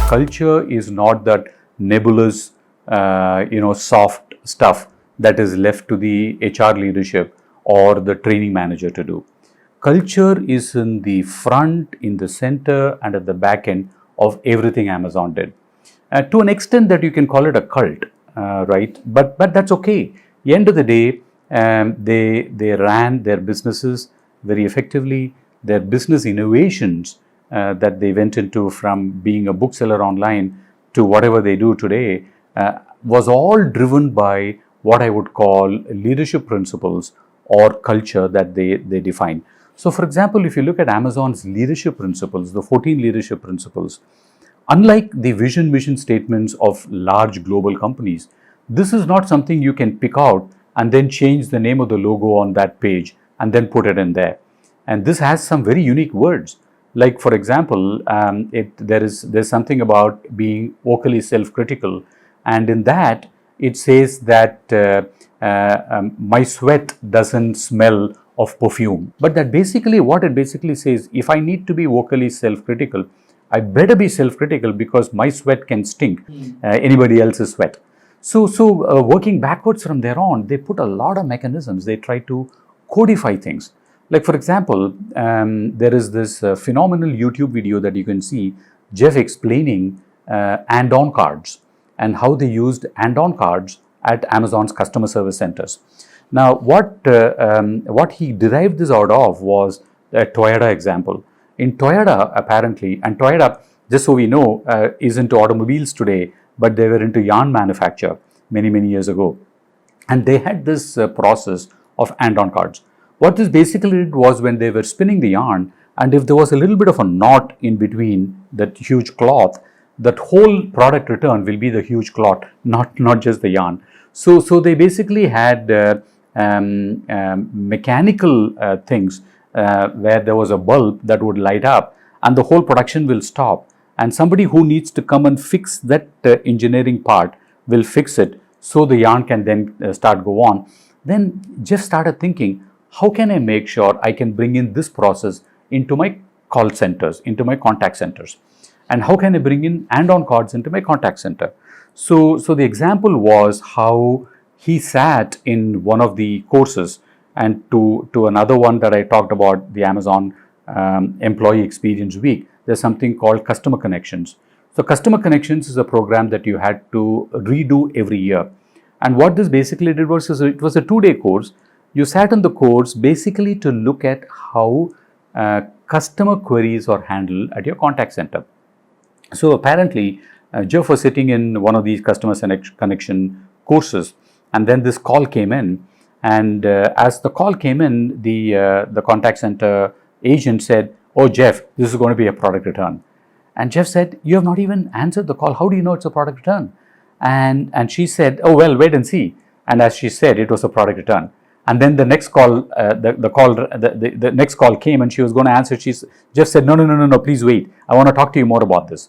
Culture is not that nebulous, soft stuff that is left to the HR leadership or the training manager to do. Culture is in the front, in the center, and at the back end of everything Amazon did. To an extent that you can call it a cult, right? But that's okay. At the end of the day, they ran their businesses very effectively. Their business innovations that they went into, from being a bookseller online to whatever they do today, was all driven by what I would call leadership principles or culture that they define. So, for example, if you look at Amazon's leadership principles, the 14 leadership principles, unlike the vision mission statements of large global companies, this is not something you can pick out and then change the name of the logo on that page and then put it in there. And this has some very unique words. Like, for example, there's something about being vocally self-critical, and in that it says that my sweat doesn't smell of perfume. But that basically, what it basically says, if I need to be vocally self-critical, I better be self-critical because my sweat can stink anybody else's sweat. So working backwards from there on, they put a lot of mechanisms. They try to codify things. Like, for example, there is this phenomenal YouTube video that you can see, Jeff explaining and-on cards and how they used and-on cards at Amazon's customer service centers. Now, what he derived this out of was a Toyota example. In Toyota, apparently, and Toyota, just so we know, is into automobiles today, but they were into yarn manufacture many years ago. And they had this process of and-on cards. What this basically did was, when they were spinning the yarn, and if there was a little bit of a knot in between that huge cloth, that whole product return will be the huge cloth, not just the yarn. So they basically had mechanical things where there was a bulb that would light up and the whole production will stop. And somebody who needs to come and fix that engineering part will fix it, so the yarn can then go on. Then Jeff started thinking, how can I make sure I can bring in this process into my call centers, into my contact centers? And how can I bring in and-on cards into my contact center? So the example was how he sat in one of the courses, and to another one that I talked about, the Amazon Employee Experience Week, there's something called Customer Connections. So Customer Connections is a program that you had to redo every year. And what this basically did was, it was a 2-day course. You sat in the course basically to look at how customer queries are handled at your contact center. So apparently, Jeff was sitting in one of these customer connection courses, and then this call came in. And as the call came in, the contact center agent said, "Oh, Jeff, this is going to be a product return." And Jeff said, "You have not even answered the call. How do you know it's a product return?" And she said, "Oh, well, wait and see." And as she said, it was a product return. And then the next call, the next call came, and she was going to answer. Jeff said, "No, please wait. I want to talk to you more about this."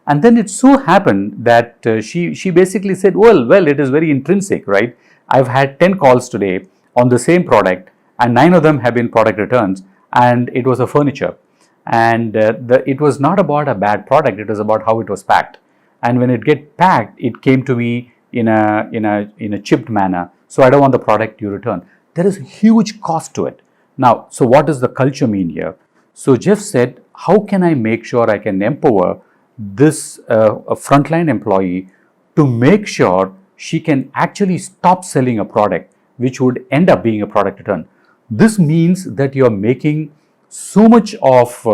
And then it so happened that she basically said, well, it is very intrinsic, right? I've had 10 calls today on the same product, and 9 of them have been product returns, and it was a furniture. And it was not about a bad product, it was about how it was packed. And when it get packed, it came to me in a chipped manner, so I don't want the product you return. There is a huge cost to it. Now, so what does the culture mean here? So Jeff said, how can I make sure I can empower this frontline employee to make sure she can actually stop selling a product which would end up being a product return? This means that you're making so much of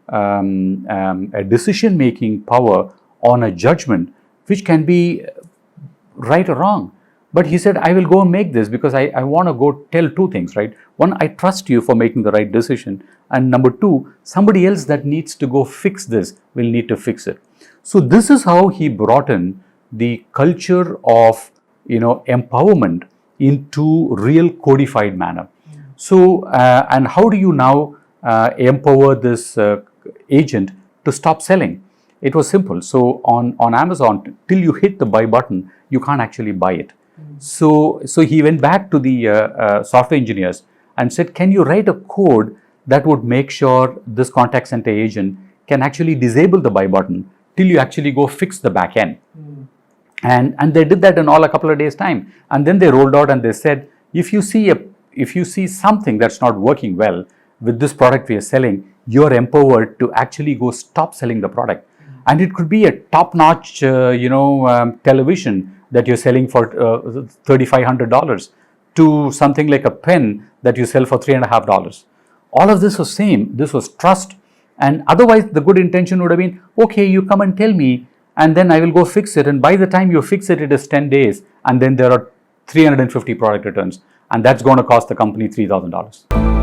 a decision-making power on a judgment which can be right or wrong. But he said, I will go and make this because I want to go tell 2 things, right? One, I trust you for making the right decision. And number 2, somebody else that needs to go fix this will need to fix it. So this is how he brought in the culture of, empowerment into real codified manner. So, and how do you now empower this agent to stop selling? It was simple. So on Amazon, till you hit the buy button, you can't actually buy it. So he went back to the software engineers and said, can you write a code that would make sure this contact center agent can actually disable the buy button till you actually go fix the back end. And they did that in all a couple of days time, and then they rolled out and they said, if you see something that's not working well with this product we are selling, you're empowered to actually go stop selling the product. And it could be a top-notch television that you're selling for $3,500 to something like a pen that you sell for $3.50. All of this was same. This was trust. And otherwise the good intention would have been, okay, you come and tell me, and then I will go fix it. And by the time you fix it, it is 10 days. And then there are 350 product returns. And that's going to cost the company $3,000.